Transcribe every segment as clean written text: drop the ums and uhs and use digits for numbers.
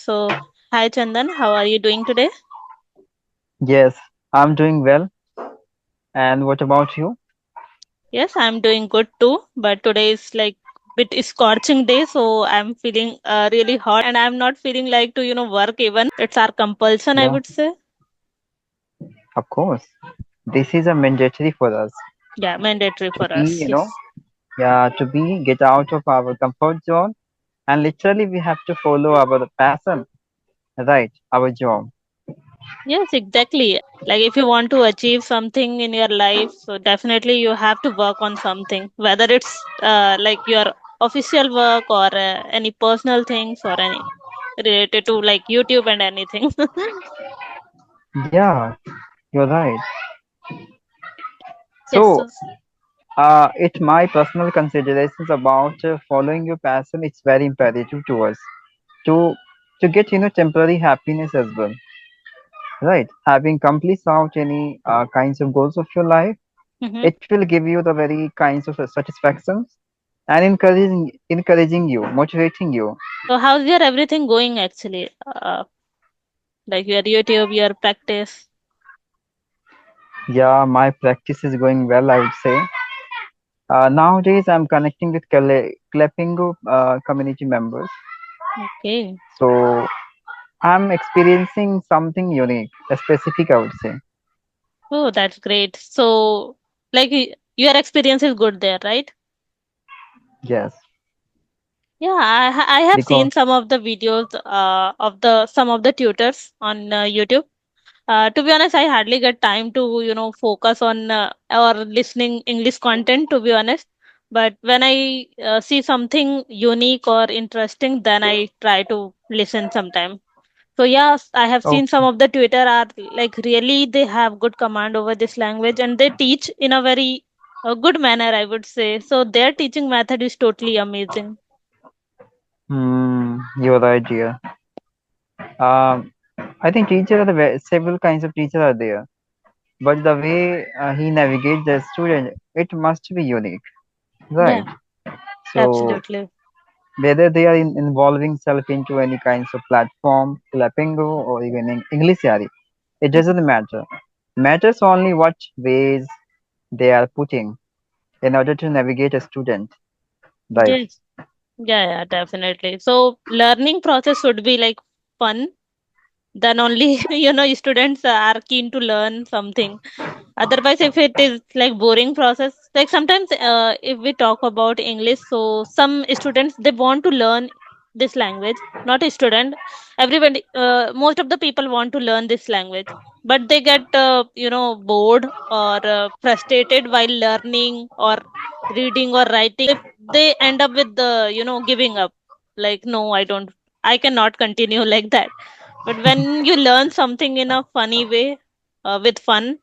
So, hi Chandan, how are you doing today? Yes, I'm doing well. And what about you? Yes, I'm doing good too. But today is like bit scorching day, so I'm feeling really hot, and I'm not feeling like to work even. It's our compulsion, I Yeah, would say. of course. This is a mandatory for us Yeah, mandatory to for be, us. Yes. get out of our comfort zone. And literally, we have to follow our passion, right? Our job. Yes, exactly. Like if you want to achieve something in your life, so definitely you have to work on something, whether it's like your official work or any personal things or any related to like YouTube and anything. Yeah, you're right. Yes. So, it's my personal considerations about following your passion. It's very imperative to us to to get temporary happiness as well, right? Having completed out any kinds of goals of your life, Hmm. it will give you the very kinds of satisfactions and encouraging you, motivating you. So how's your everything going actually? Like your YouTube, your practice. Yeah, my practice is going well, I would say. Nowadays, I'm connecting with Klepingo community members, Okay. so I'm experiencing something unique, a specific, I would say. Oh, that's great. So like your experience is good there, right? Yes, Yeah, I have because seen some of the videos of the some of the tutors on YouTube. To be honest, I hardly get time to focus on or listening English content. To be honest, but when I see something unique or interesting, then I try to listen sometime. So yes, I have oh, seen some of the Twitter are like really they have good command over this language and they teach in a very good manner, I would say. So their teaching method is totally amazing. you're right, dear. Um, I think teacher are several kinds of teachers are there, but the way he navigates the student, it must be unique, Yeah, right? So absolutely. whether they are involving self into any kinds of platform, Lapingo or even English Yari, it doesn't matter. Matters only what ways they are putting in order to navigate a student, right? Yes. Yeah, yeah, definitely. So learning process should be like fun. Then only students are keen to learn something. Otherwise, if it is like boring process, like sometimes if we talk about English, so some students they want to learn this language. Not a student, everybody. Most of the people want to learn this language, but they get bored or frustrated while learning or reading or writing. If they end up with the giving up, like no, I cannot continue like that. But when you learn something in a funny way, with fun,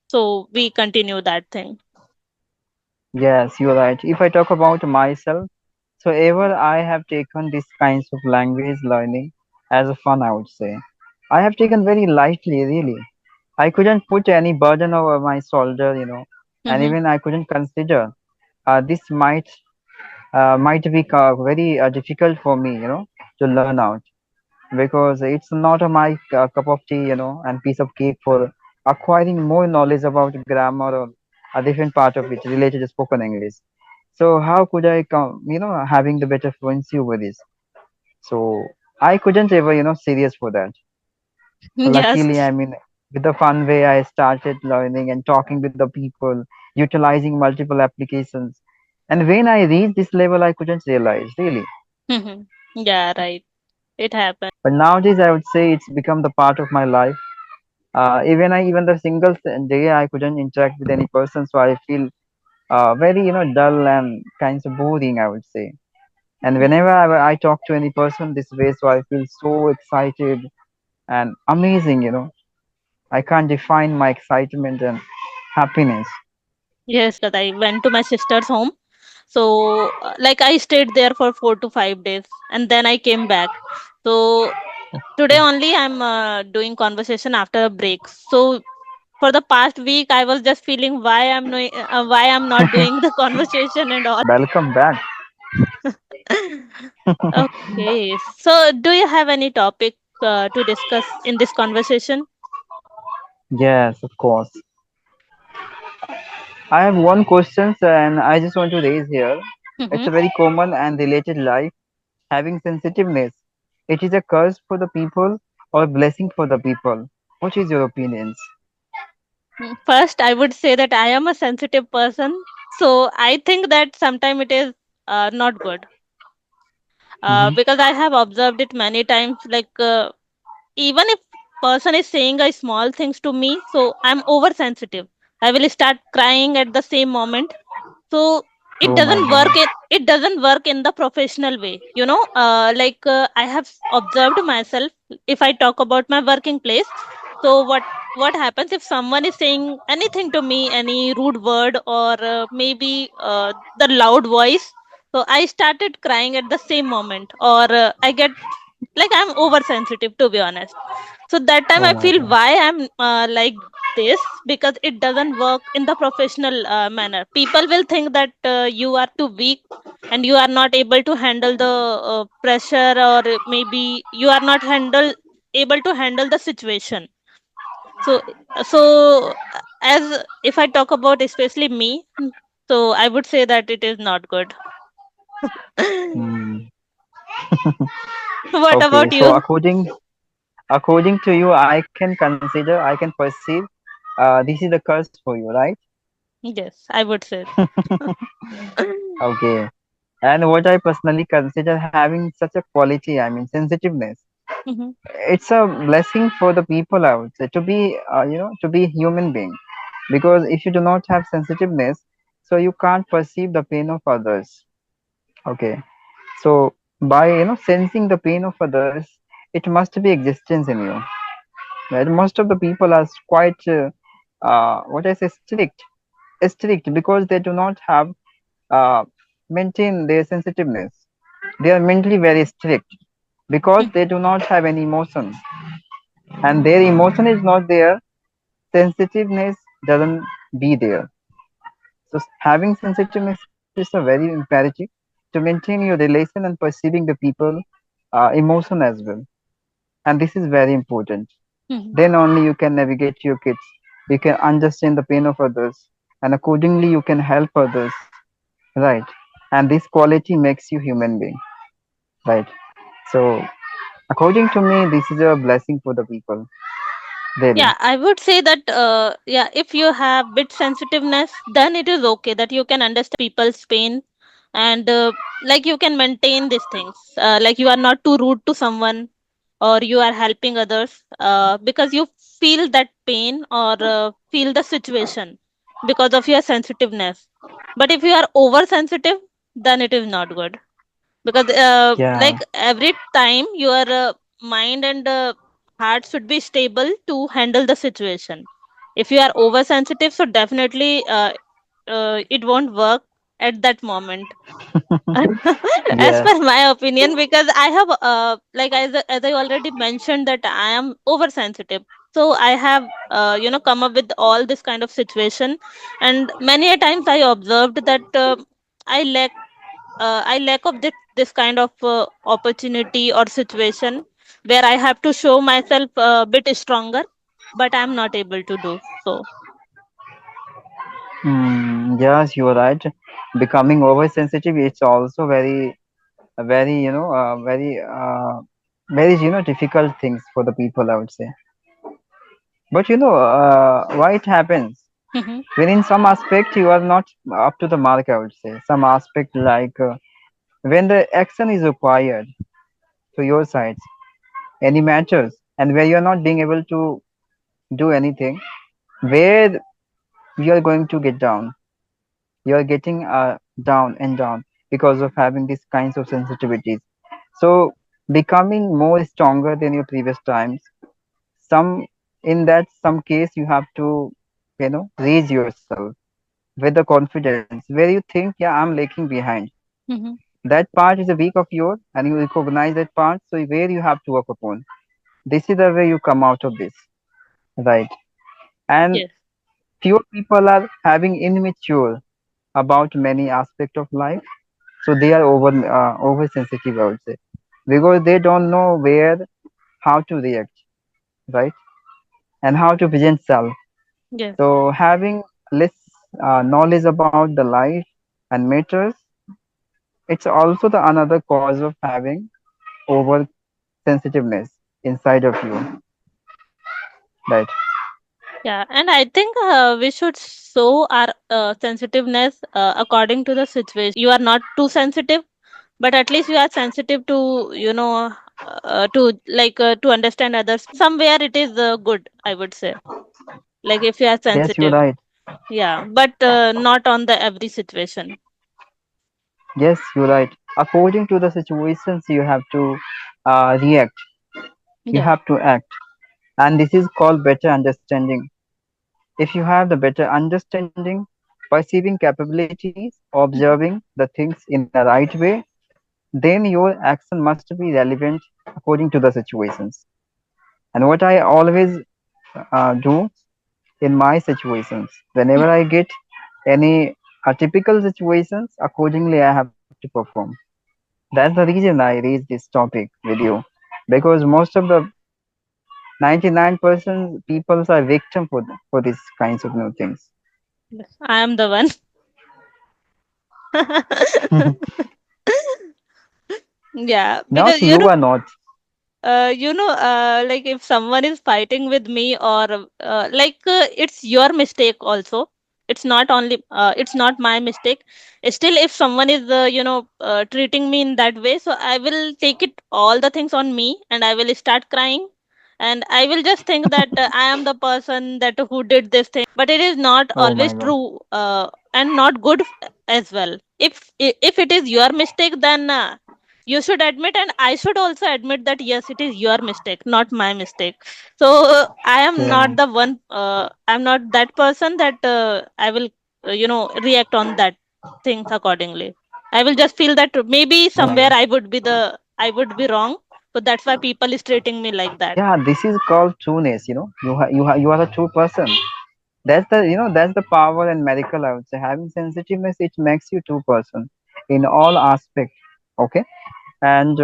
so we continue that thing. Yes, you're right. If I talk about myself, so ever I have taken this kinds of language learning as a fun, I would say. I have taken very lightly, really. I couldn't put any burden over my shoulder, and Mm-hmm. even I couldn't consider this might be very difficult for me, to learn out because it's not my cup of tea, and piece of cake for acquiring more knowledge about grammar or a different part of it related to spoken English. So how could I come, having the better fluency over this? So I couldn't ever, serious for that. Luckily, Yes. I mean, with the fun way I started learning and talking with the people, utilizing multiple applications. And when I reached this level, I couldn't realize really. Mm-hmm. Yeah, right. It happened. But nowadays, I would say it's become the part of my life. Even the single day I couldn't interact with any person, so I feel very dull and kind of boring, I would say. And whenever I talk to any person this way, so I feel so excited and amazing. I can't define my excitement and happiness. Yes, because I went to my sister's home. So, like, I stayed there for 4 to 5 days and then I came back. So, today only I'm doing conversation after a break. So, for the past week, I was just feeling why I'm not doing the conversation and all. Welcome back. Okay. So, do you have any topic to discuss in this conversation? Yes, of course. I have one question, and I just want to raise here. It's Mm-hmm. a very common and related life. Having sensitiveness. It is a curse for the people or a blessing for the people. What is your opinions? First, I would say that I am a sensitive person. So, I think that sometimes it is not good, Mm-hmm. because I have observed it many times. Like, even if person is saying a small things to me, so I'm oversensitive. I will start crying at the same moment. So it Oh my doesn't God. work in the professional way, like, I have observed myself. If I talk about my working place, so what happens if someone is saying anything to me, any rude word, or maybe the loud voice, so I started crying at the same moment, or I get, like, I'm oversensitive, to be honest. So that time Oh I my feel God. why I'm like this, because it doesn't work in the professional manner. People will think that you are too weak and you are not able to handle the pressure, or maybe you are not handle able to handle the situation. So as if I talk about especially me, so I would say that it is not good. Hmm. What Okay, about so you? according to you, I can consider, I can perceive, this is a curse for you, right? Yes, I would say. Okay. And what I personally consider having such a quality, I mean, sensitiveness. Mhm, It's a blessing for the people, I would say, to be, to be human being. Because if you do not have sensitiveness, so you can't perceive the pain of others. Okay. So by sensing the pain of others, it must be existence in you. Right? Most of the people are quite what I say strict because they do not have uh, maintain their sensitiveness. They are mentally very strict because mhm, they do not have any emotion, and their emotion is not there. Sensitiveness doesn't be there. So having sensitiveness is a very imperative to maintain your relation and perceiving the people emotion as well. And this is very important. mhm. Then only you can navigate your kids. You can understand the pain of others, and accordingly you can help others. Right. And this quality makes you human being. Right. So according to me, this is a blessing for the people. Really. Yeah, I would say that, yeah, if you have bit sensitiveness, then it is okay that you can understand people's pain, and like, you can maintain these things. Like, you are not too rude to someone, or you are helping others because you feel that pain, or feel the situation because of your sensitiveness. But if you are oversensitive, then it is not good, because Yeah. like, every time your mind and heart should be stable to handle the situation. If you are oversensitive, so definitely it won't work at that moment. As Yes. per my opinion, because I have, like, as I already mentioned, that I am oversensitive. So I have come up with all this kind of situation, and many a times I observed that I lack I lack of this kind of opportunity or situation where I have to show myself a bit stronger, but I'm not able to do so. Yes, you are right. Becoming oversensitive, it's also very, very, difficult things for the people, I would say. But why it happens? Mhm, When in some aspect you are not up to the mark, I would say. Some aspect like when the action is required to your sides, any matters, and where you are not being able to do anything, where you are going to get down. You are getting down and down because of having these kinds of sensitivities. So becoming more stronger than your previous times, some in that some case you have to raise yourself with the confidence where you think, yeah, I'm lagging behind. mhm. That part is a weak of yours and you recognize that part, so where you have to work upon. This is the way you come out of this, right? And Yes. few people are having immature about many aspects of life, So they are oversensitive, I would say, because they don't know where, how to react, right, and how to present self. Yes. So having less knowledge about the life and matters, it's also the another cause of having oversensitiveness inside of you, right? Yeah, and I think we should show our sensitiveness according to the situation. You are not too sensitive, but at least you are sensitive to, to to understand others. Somewhere it is good, I would say. Like if you are Yes, you're sensitive, right. yeah, but not on the every situation. Yes, you're right. According to the situations, you have to react. You Yeah. have to act, and this is called better understanding. If you have the better understanding, perceiving capabilities, Mhm. observing the things in a right way, then your action must be relevant according to the situations. And what I always do in my situations, whenever I get any typical situations, accordingly I have to perform. That's the reason I raised this topic with you, because most of the 99% people are victim for these kinds of new things. Yes, I am the one. Yeah, because Not you are not. like if someone is fighting with me, or it's your mistake also. It's not only it's not my mistake. Still, if someone is treating me in that way, so I will take it all the things on me, and I will start crying, and I will just think that I am the person that who did this thing. But it is not Oh always my god. true, and not good as well. If it is your mistake, then you should admit, and I should also admit that yes, it is your mistake, not my mistake. So I am Yeah. not the one, I'm not that person that I will react on that things accordingly. I will just feel that maybe somewhere I would be wrong, so that's why people is treating me like that. Yeah, this is called trueness. You are a true person. That's the that's the power and miracle, I would say. Having sensitiveness, it makes you true person in all aspect. Okay, and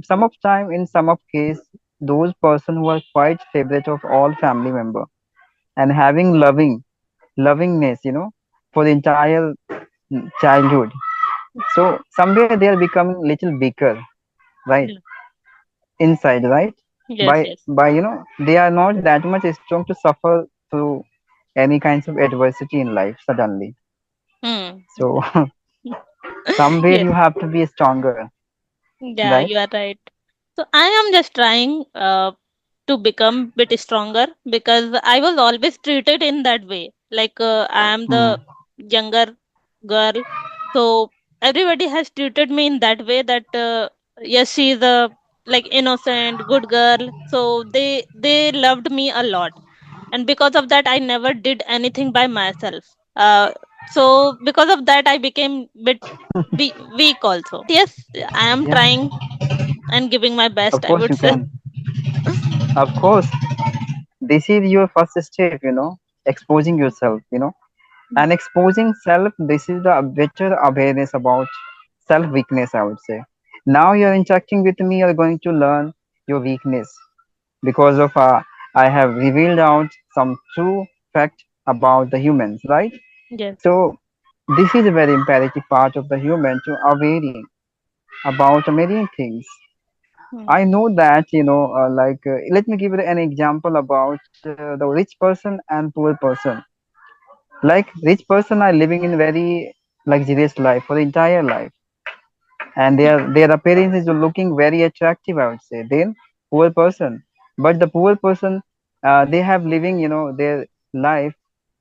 some of time in some of case, those person who are quite favorite of all family member and having lovingness, for the entire childhood. So somewhere they are becoming little bigger, right? Yeah. Inside, right? Yes, yes. By they are not that much strong to suffer through any kinds of adversity in life suddenly. Hmm. So somewhere Yes. you have to be stronger, Yeah, right? you are right. So I am just trying to become bit stronger, because I was always treated in that way. Like I am the Mm. younger girl, so everybody has treated me in that way. That yes, she is a like innocent, good girl. So they loved me a lot, and because of that, I never did anything by myself. So because of that, I became bit weak also. But yes, I am Yeah, trying and giving my of best, I course would you say. can. Of course, this is your first step, exposing yourself, and exposing self. This is the better awareness about self weakness, I would say. Now you're interacting with me, you're going to learn your weakness because of I have revealed out some true fact about the humans, right? Yes. So this is a very imperative part of the human to awareing about many things. Hmm. I know that let me give you an example about the rich person and poor person. Like rich person are living in very luxurious life for the entire life, and their appearance is looking very attractive, I would say. Then poor person, but the poor person, they have living their life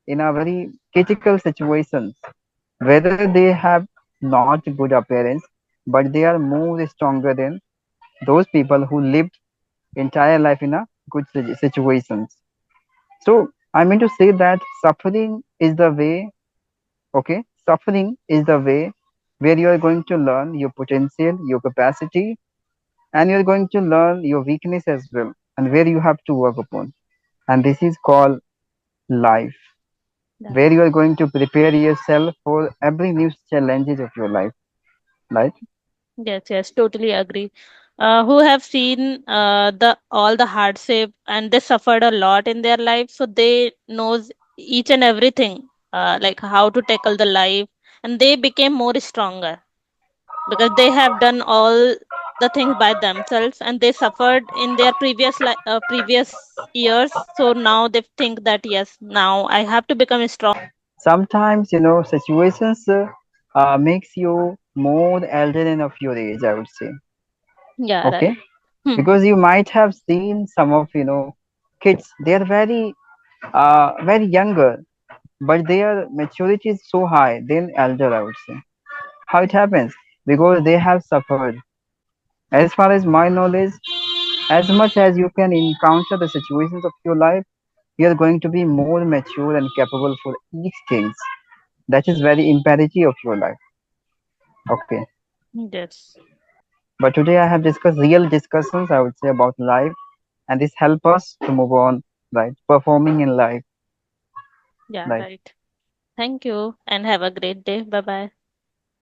in a very critical situations, whether they have not good appearance, but they are more stronger than those people who lived entire life in a good situations. So I mean to say that suffering is the way. Okay, suffering is the way where you are going to learn your potential, your capacity, and you're going to learn your weakness as well, and where you have to work upon. And this is called life, Yeah. where you are going to prepare yourself for every new challenges of your life, right? Yes, yes, totally agree. Who have seen the all the hardship and they suffered a lot in their life, so they knows each and everything, like how to tackle the life, and they became more stronger because they have done all the things by themselves and they suffered in their previous years. So now they think that yes, now I have to become strong. Sometimes, situations makes you more elder of your age, I would say. Yeah, Okay, right. Hmm. because you might have seen some of kids. They are very younger, but their maturity is so high than elder, I would say. How it happens? Because they have suffered. As far as my knowledge, as much as you can encounter the situations of your life, you are going to be more mature and capable for each things. That is very imperative of your life. Okay. Yes. But today I have discussed real discussions, I would say, about life, and this help us to move on, right? Performing in life, Yeah, right? right. Thank you and have a great day. Bye bye.